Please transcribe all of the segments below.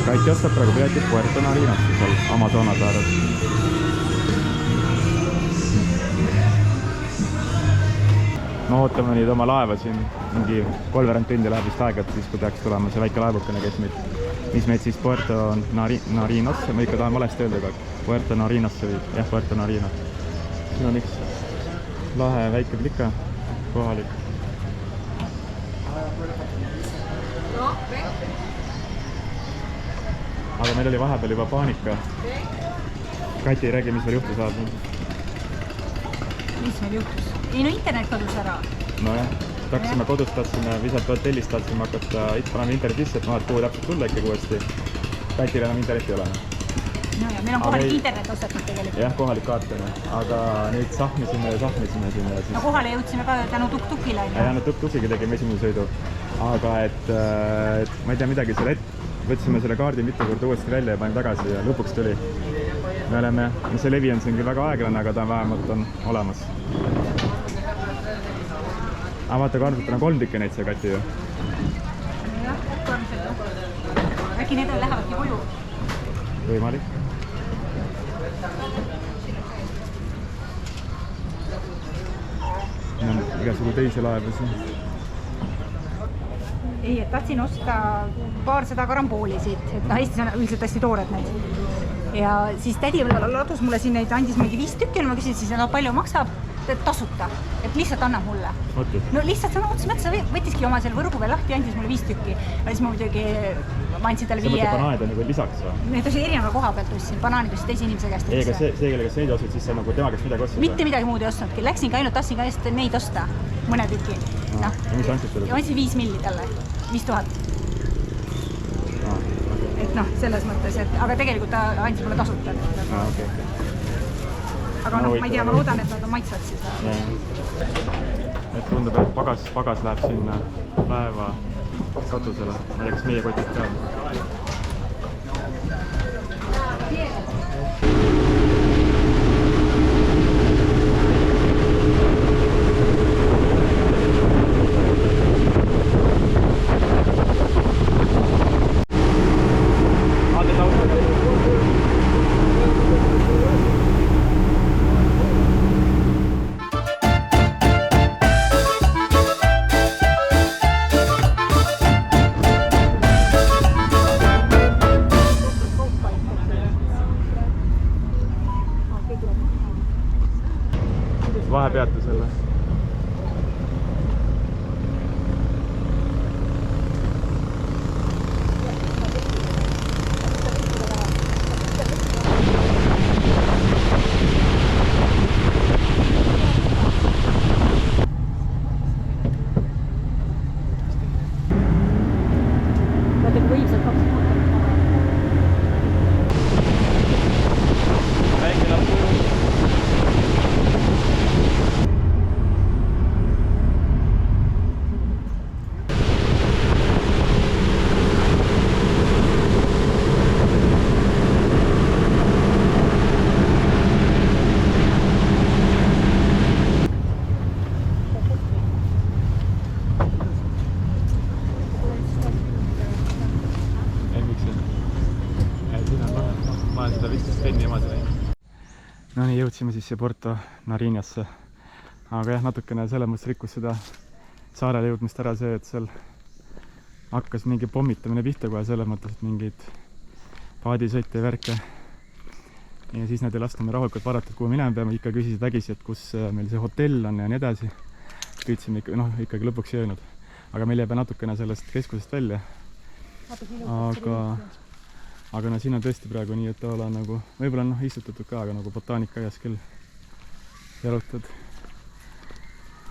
Kati ostab praegu piletit Puerto Narinasse seal Amazona saares. No ootame nüüd oma laeva siin, mingi 3 tundi läheb vist aega, et siis kui peaks tulema see väike laevukene, mis meid siis Puerto Narinasse, ma ikka tahan valesti öelda, aga Puerto Narinasse viib, jah, Puerto Narina. Siin on üks lahe väike plika, kohalik. Aga meil oli vahepeal juba paanika. Kati, räägi, mis veel juhtu saab. Mis meil juhtus? Ei, no internet kadus ära. Nojah, tahtsime kodust, tahtsime visata hotellist, tahtsime hakata panema internet sisse, et kuhu täpselt tulla ikkagi uuesti. Katil enam internet ei ole. No ja, meil on kohalik internet ostetud tegelikult. Jah, kohalik kaartene, aga nüüd sahmisime sinna. No kohale jõudsime ka tänu tuk-tukile. Ja no tuk-tukiga tegime esimese sõidu. Aga et ma ei tea midagi selle võtsime selle kaardi mitu korda uuesti välja ja panime tagasi ja lõpuks tuli. See levi on siin küll väga aeglane, aga ta vähemalt on olemas. Aga vaata, kaardid on 3 tükki neid see Kati ju. Jah, 3 äkki need lähevadki koju? Võimalik. Igasugu teisi laevusi. Ei, et tahtsin osta paarsada karambooli siit, et Eestis on üldiselt hästi toored need. Ja siis tädi ladus mulle siin neid, andis mingi 5 tükki, ma küsin siis, palju maksab, tasuta, et lihtsalt annab mulle. No lihtsalt sõna otsa mõttes, võttiski oma selle võrgu veel lahti ja andis mulle 5 tükki. Ja siis ma muidugi andsin talle 5. See mõtte banaanid on nagu lisaks või? Need oli erineva koha pealt ostsin, banaanid ostsin teise inimese käest. Ei, aga see, kellega sa neid ostsid, siis sa nagu tema käest midagi ostsid? Mitte midagi muud ei ostnudki, läksin ka ainult, tahtsin ka eest neid osta, mõne tüki. Ja mis andsid selle? Ja andsin 5 milli talle, 5000. Et noh, selles mõttes, et aga tegelikult ta andis mulle tasuta. Aga noh, ma ei tea, ma loodan, et nad on maitsvad siis. Et tundub, et pagas läheb sinna laeva katusele. Ma ei tea, kas meie kotid ka. Vahepeatusele. Vaata, kui võimsad 2 mootorit. Väike lappu. No nii, jõudsime siis siia Puerto Narinasse. Aga jah, natukene selles mõttes rikkus seda saarele jõudmist ära see, et seal hakkas mingi pommitamine pihta kohe selles mõttes, et mingid paadisõite ja värke ja siis nad ei lasknud me rahulikult vaadata, kuhu minema peame, ikka küsisid vägisi, et kus meil see hotell on ja nii edasi. Püüdsime ikka, ikkagi lõpuks ei öelnud. Aga meil jääb natukene sellest keskusest välja. Aga no siin on tõesti praegu nii, et olla nagu, võib-olla on istutatud ka, aga nagu botaanikaias küll jalutad.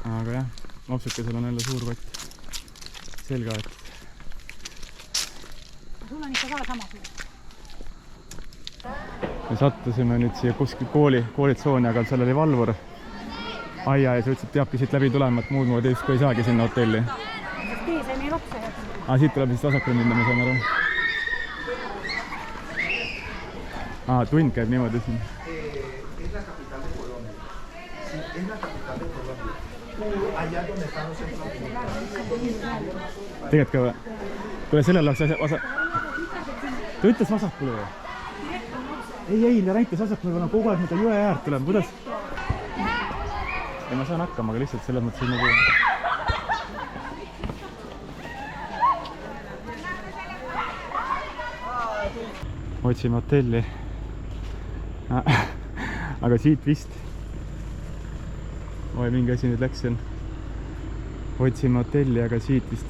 Aga jah, mopsukesel on jälle suur kott selga võetud. Sul on ikka ka sama suur. Me sattusime nüüd siia kuskil koolitsooni, aga seal oli valvur aia ja see ütles, et peabki siit läbi tulema, et muud moodi justkui ei saagi sinna hotelli. Tee sai meil otsa jätta. Siit tuleb siis vasakule minna, ma saan aru. Tund käib niimoodi siin. Tegelikult ka või? Kuule, sellel oleks vasak... Ta ütles vasakule või? Ei, ta näitas vasakule, kuna kogu aeg mida jõe äärt tuleb. Kuidas? Ei, ma saan hakkama, aga lihtsalt selles mõttes nagu... Otsime hotelli. Aga siit vist... Oi, mingi asi nüüd läks siin. Otsime hotelli, aga siit vist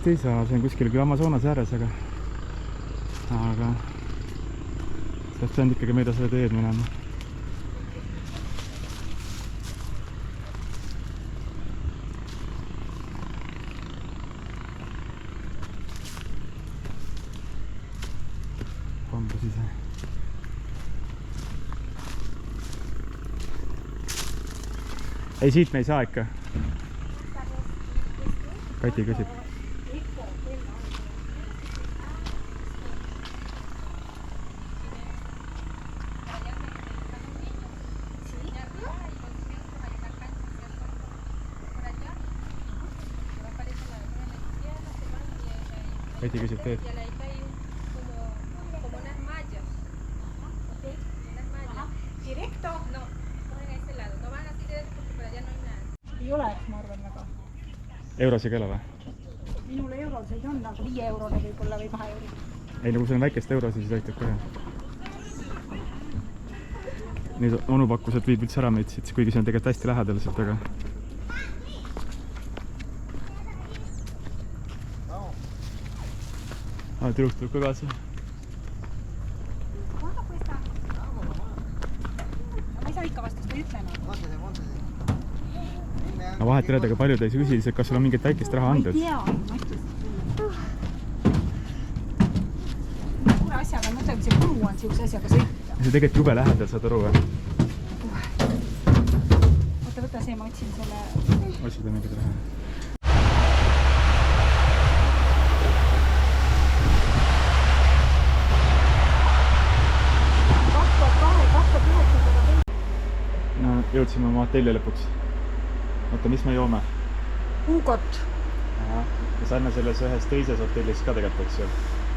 ei saa. See on kuskil küll Amazonas ääres, aga sealt on ikkagi mööda seda teed minema. Pamba sise. Ei, siit me ei saa ikka. Kati küsib. Kati küsib teed. Directo? No, cogen ese lado. No van así derecho porque por allá no hay nada. Ei ole, ma arvan väga. Eurosiga ei ole või? Minul euroseid on, aga 5 eurone võib-olla või 2 euro. Ei, nagu see on väikest eurosi, siis aitab ka. Nüüd onu pakkus, et viib üldse ära meid siit, kuigi see on tegelikult hästi lähedal sealt, aga... Tüdruk tuleb ka kaasa. Ma ei saa ikka vastust, ei ütle enam. Aga vahet ei rääda, palju ta ei küsi, kas sul on mingit väikest raha andnud? Ma ei tea, ma ütlesin. Kuule asjaga, ma mõtlen, kui see kulu on siukse asjaga sõita. See tegelikult jube lähedal, saad aru või? Võta see, ma otsin selle... Otsida mingid raha. Jõudsime oma hotelli lõpuks. Oota, mis me joome? Hugot. Me saime selles ühes teises hotellis ka tegelikult, eks ju.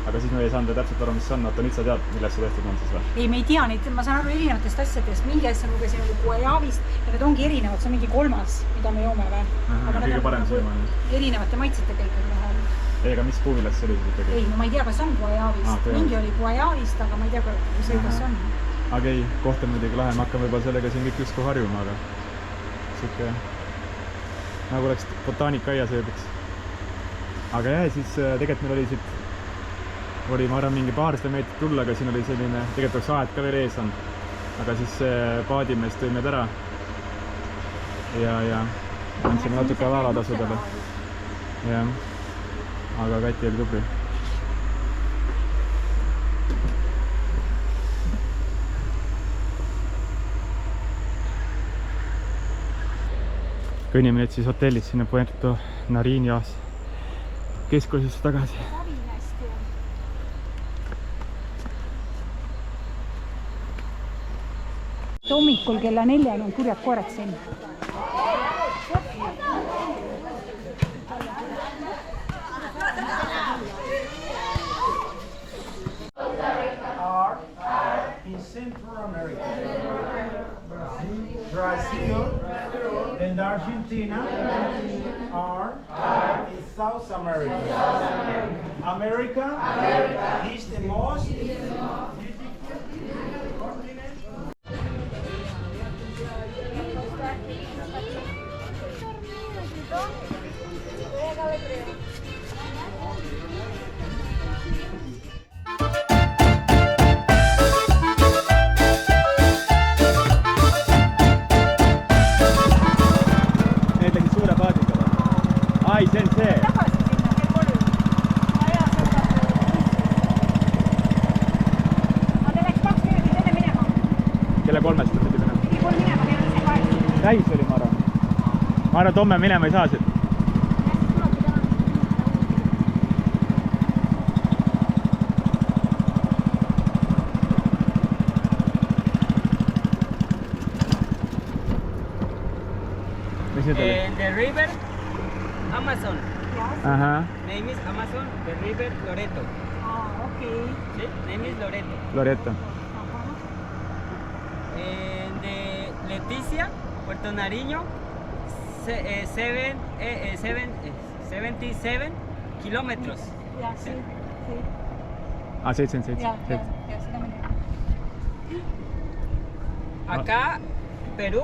Aga siis me ei saanud täpselt aru, mis see on. Oota, nüüd sa tead, millest see tehtud on siis või? Ei, me ei tea neid. Ma saan aru erinevatest asjadest. Mingi asja lugesin oli guajavist ja need ongi erinevad. See on mingi 3, mida me joome või? Kõige parem see joome. Erinevate maitsete kõik on vahel. Ei, aga mis puuvilast see oli siis ikkagi? Ei, no ma ei tea, kas on guajavist. Mingi oli guajavist, aga ma ei tea, kas on. Aga ei, kohta muidugi lahe, ma hakkan võib-olla sellega siin kõik justkui harjuma, aga siuke nagu oleks botaanikaias ööbiks. Aga jah, siis tegelikult meil oli siit, ma arvan mingi 200 meetrit tulla, aga siin oli selline, tegelikult oleks aed ka veel ees on. Aga siis paadimees tõi meid ära ja andsime natuke alatasudele. Jah, aga Kati oli tubli. Kõnnime nüüd siis hotellist sinna Puerto Nariñas keskusesse tagasi. Hommikul kella 4 on kurjad koerad siin. In Central America, Brazil, and Argentina are in South America. America is the most beautiful kella 3-st pidi minema. Pidi 3 minema, kell on ise 8. Täis oli, ma arvan. Ma arvan, et homme minema ei saa siit. Mis nüüd oli? The river Amazon. Ahah. Name is Amazon. The river Loreto. Okei. See? Name is Loreto. Loreto. And the Leticia, Puerto Nariño, 77 kilometers. Jah, see. 77. Ja, seda ma tean. Acá, Perú.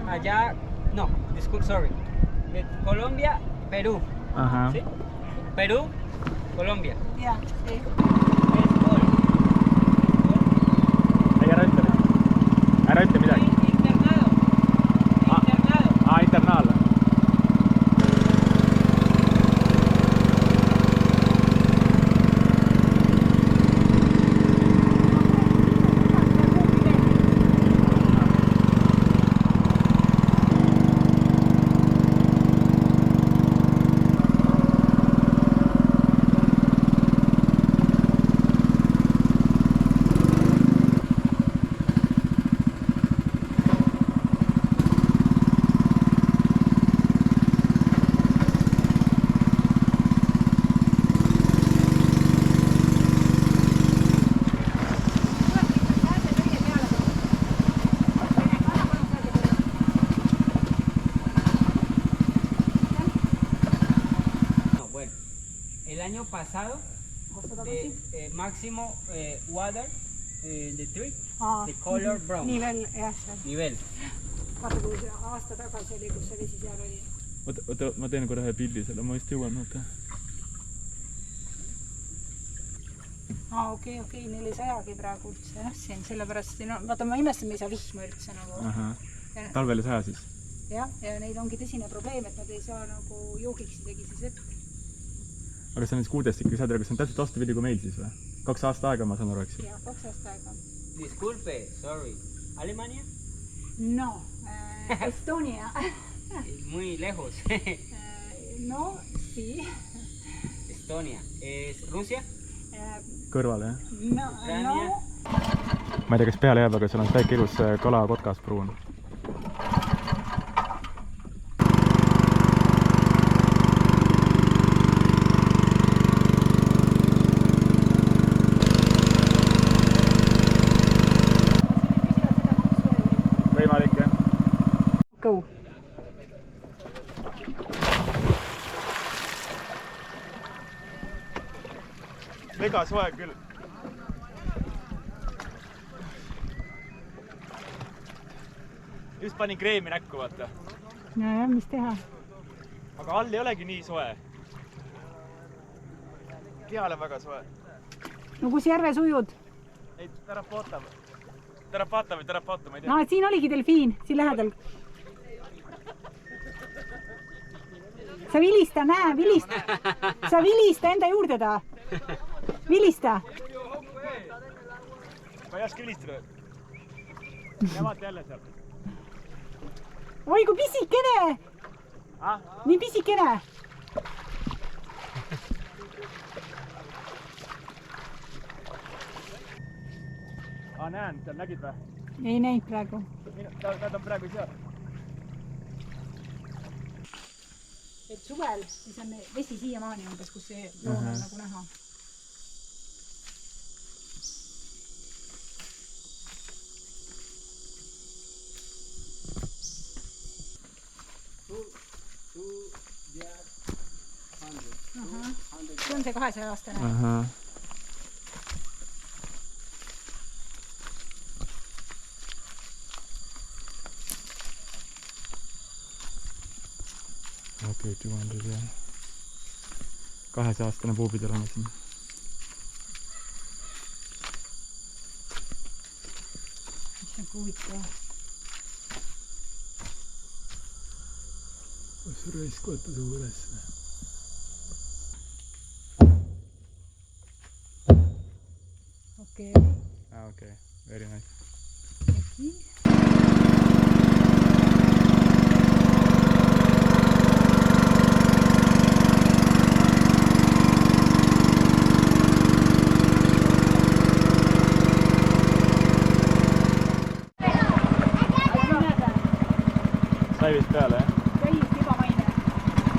Allá, no, disculpe, sorry. De Colombia, Perú. Ahah. ¿Sí? Perú, Colombia. Jah, see. Es all. Ei, ära ütle midagi. Internado. Internado. Internaal. El año pasado, máximo water, the tree, the color brown. Nii veel, jah, seal. Nivel. Vaata, kui see aasta tagasi oli, kus see vesi seal oli. Oota, ma teen korra ühe pildi selle, ma vist jõuan, oota. Okei, neil ei sajagi praegu üldse, jah, siin sellepärast, no vaata, ma imestan, me ei saa vihma üldse nagu. Talvel ei saja siis? Jah, ja neil ongi tõsine probleem, et nad ei saa nagu joogiks isegi siis vett. Aga see on siis kuudest ikka saad, aga see on täpselt vastupidi kui meil siis või? 2 aasta aega ma saan aru, eks ju? Jah, 2 aasta aega. Disculpe, sorry. Alemania? No, Estonia. Muy lejos. No, sí. Estonia. ¿Es Rusia? Kõrval, jah? No. Ma ei tea, kas peale jääb, aga seal on väike ilus kala kotkas pruun. Võimalik, jah? Go. Mega soe küll. Just panin kreemi näkku, vaata. No jah, mis teha? Aga all ei olegi nii soe. Kehal on väga soe. No kus järves ujud? Ei, Tarapata, ma ei tea. No, siin oligi delfiin, siin lähedal. Sa vilista, näe, vilista. Sa vilista enda juurde ta. Vilista. Ma ei oska vilistada. Nemad jälle seal. Oi, kui pisikene. Nii pisikene. Näen, seal nägid või? Ei näinud praegu. Nad on praegu seal. Et suvel, siis on vesi siiamaani umbes, kus see joon on nagu näha. See on see 200-aastane. Okei, 200 jah. 200-aastane puubid olema siin. Mis on huvitav? Kas raisk võtta suu üles? Okei. Okei, very nice. sai vist peale, jah? täiesti ebamaine.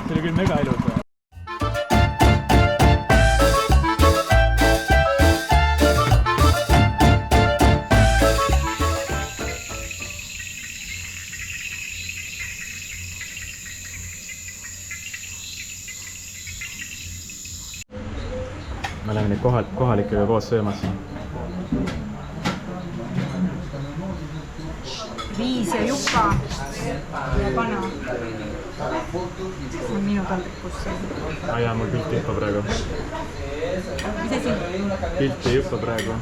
See oli küll mega ilus. Me oleme nüüd kohalikega koos söömas. Riis ja juka ja kana. See on minu taldrikus. Jaa, mul pilt ei jõpa praegu. Mis asi? Pilt ei jõpa praegu.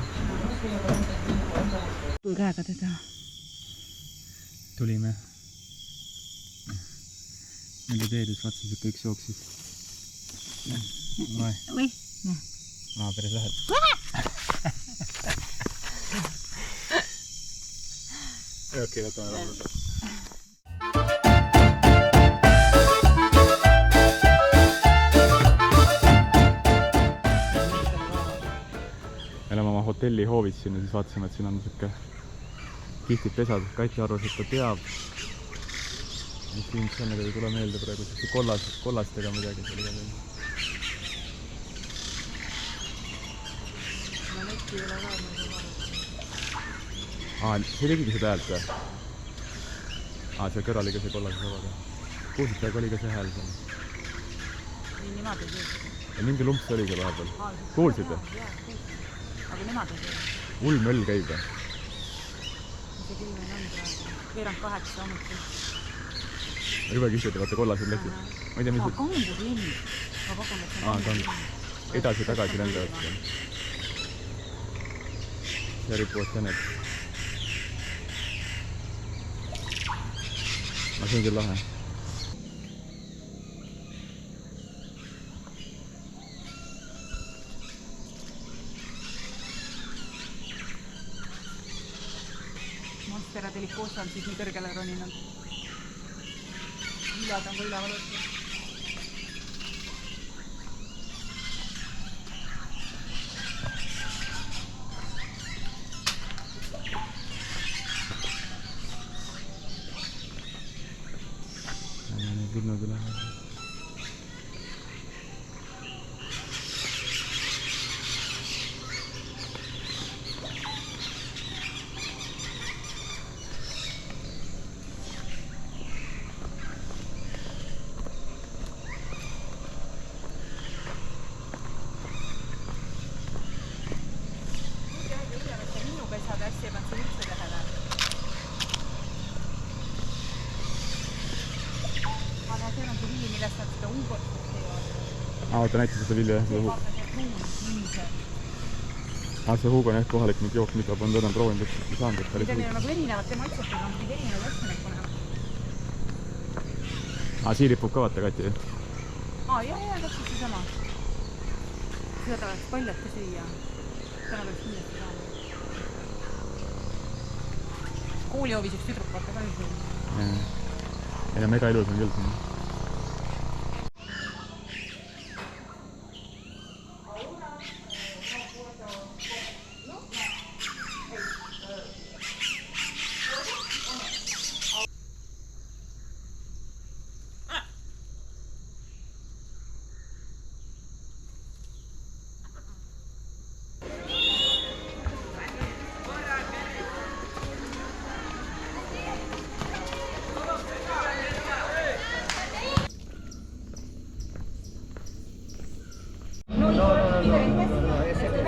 Käega teda. Tulime. Meile teedus, vaatasin, et kõik jooksid. Või? Päris lähed. Okei, võtame raamatu. Me oleme oma hotelli hoovis siin ja siis vaatasime, et siin on niisugune kihtid pesad. Kati arvas, et ta teab. Siin sellega ei tule meelde praegu kollastega midagi. See tegigi seda häält või? See kõrval oli ka see kollase savaga. Kuulsid, praegu oli ka see hääl seal. Ei, nemad ei teed. Ja mingi lumps oli see vahepeal. Kuulsid või? Aga nemad ei teed. Hull möll käib või? See küll meil on praegu. Veerand 8 hommikul. Juba küsiti, vaata kollased läksid. Ma ei tea, mis... Kambur linn. Ma pakun, et see on kambur. Edasi-tagasi lendavad. Ja ripuvad täned. See on küll lahe. Monstera Delicosa on siis nii kõrgele roninud. Vilad on ka üleval võtnud. Vilnud üle. Ta näitas seda vilja, jah, seda Hugo. See Hugo on jah kohalik mingi jook, mida on täna proovinud, et ei saanud, et ta oli need on nagu erinevad tematsustega, on mingi erinevad asju näha. Siin ripub ka vaata Kati. Jah, täpselt seesama. Seda ta oleks paljalt ka süüa. Täna peaks kindlasti saama. Koolihoovis üks tüdruk vaata ka ju. Ja mega ilus on küll siin.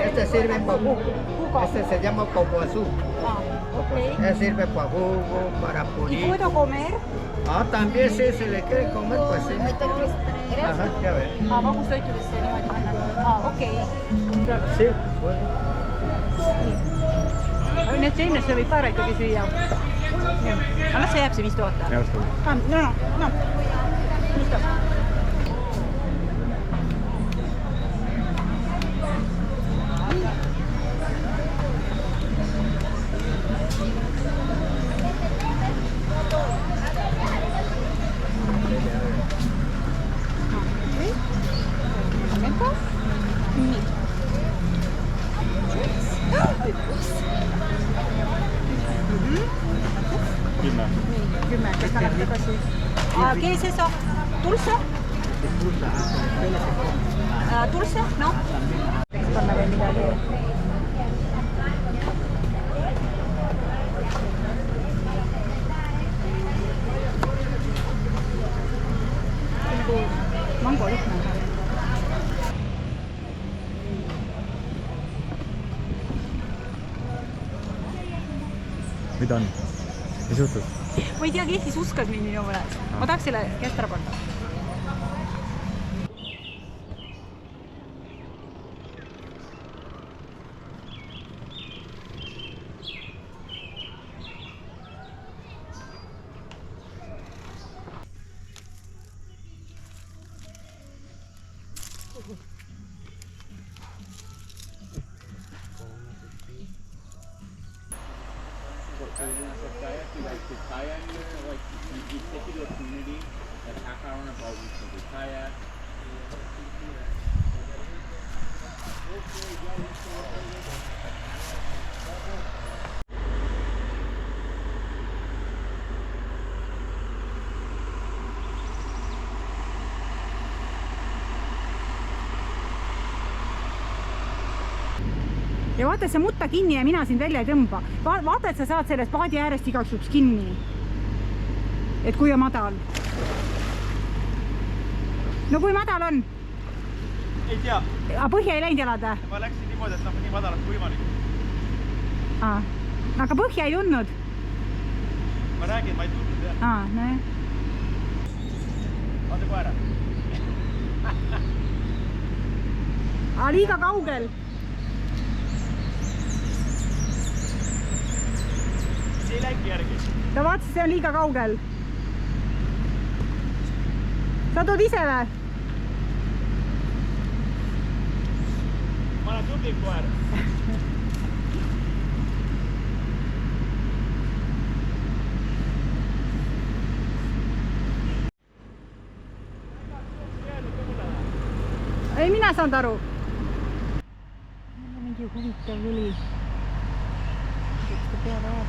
Este sirve para jugo. Este se llama coco azul. Este sirve para jugo, para ¿Y purir. puedo comer? También sí, si le quiere comer, pues sí. Ajá, ya ves. Vagustoitudesse niimoodi panna. Okei. Sí, bueno. Need seinesse võib ka ikkagi süüa. Aga las see jääb see vist oota. Jah, seda. No. Listo. 10. 10, kes ta läheb tagasi. ¿Qué es eso? ¿Dulce? ¿Dulce? No? Eks panna veel midagi. Mango lõhna. Mida on? Mis juhtus? Ma ei tea, keegi suskas mind minu mõnes. Ma tahaks selle käest ära panna. Like the kayak, like you take it to a community, like half hour on a boat, you can do kayak. Ja vaata, see mutta kinni ja mina sind välja ei tõmba. Vaata, et sa saad sellest paadi äärest igaks juhuks kinni. Et kui on madal. No kui madal on? Ei tea. Põhja ei läinud jalad? Ma läksin niimoodi, et nii madalalt kui võimalik. Aga põhja ei tundnud? Ma räägin, ma ei tundnud jah. No jah. Vaata koera. Liiga kaugel. Ei läingi järgi. Ta vaatas, see on liiga kaugel. Sa tood ise või? Ma olen tubli koer. Ei, mina saanud aru. Mingi huvitav vili. Miks ta peale vaab?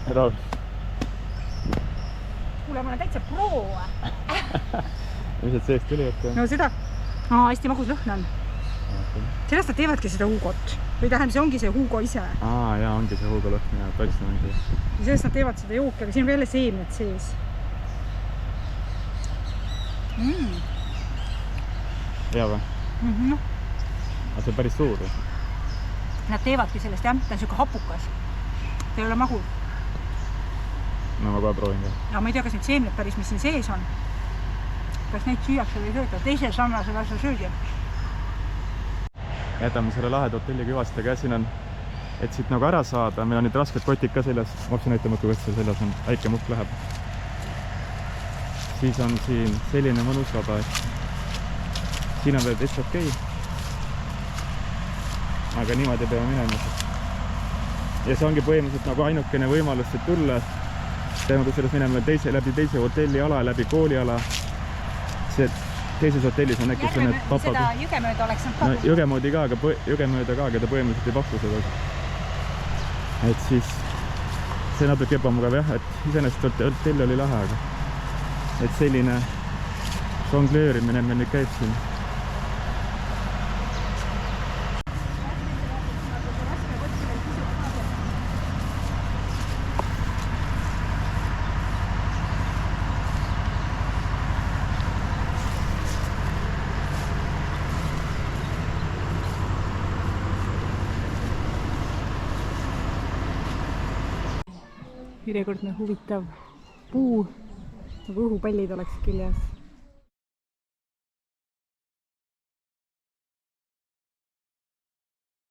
Raul. Kuule, ma olen täitsa pro. Mis et seest tuli, et... No seda... hästi magus lõhn on. Sellest nad teevadki seda huugot. Või tähendab, see ongi see huugo ise. Jaa, ongi see huugo lõhn ja toitsne ongi. Ja sellest nad teevad seda jooki, aga siin on veel seemned sees. Hea või? Aga see on päris suur. Nad teevadki sellest, jah. Ta on siuke hapukas. Ta ei ole magu. No ma kohe proovin ka. Ja ma ei tea, kas need seemned päris, mis siin sees on. Kas neid süüakse või sööda? Teise sarnase asja söödi. Jätame selle laheda hotelli küvastega ja siin on, et siit nagu ära saada. Meil on nüüd rasked kotid ka seljas. Ma hakkasin näitama, kui seal seljas on väike mukk läheb. Siis on siin selline mõnus vaba. Siin on veel täitsa okei. Aga niimoodi peame minema. Ja see ongi põhimõtteliselt nagu ainukene võimalus siit tulla. Teeme kusjuures minema läbi teise hotelliala, läbi kooliala. See teises hotellis on äkki need papa... Seda jõgemööda oleks nad ka. No jõgemööda ka, aga ta põhimõtteliselt ei paku seda. Et siis see natuke ebamugav jah, et iseenesest hotell oli lahe, aga et selline žonglöörimine meil nüüd käib siin. Järjekordne huvitav puu, nagu õhupallid oleks küljes.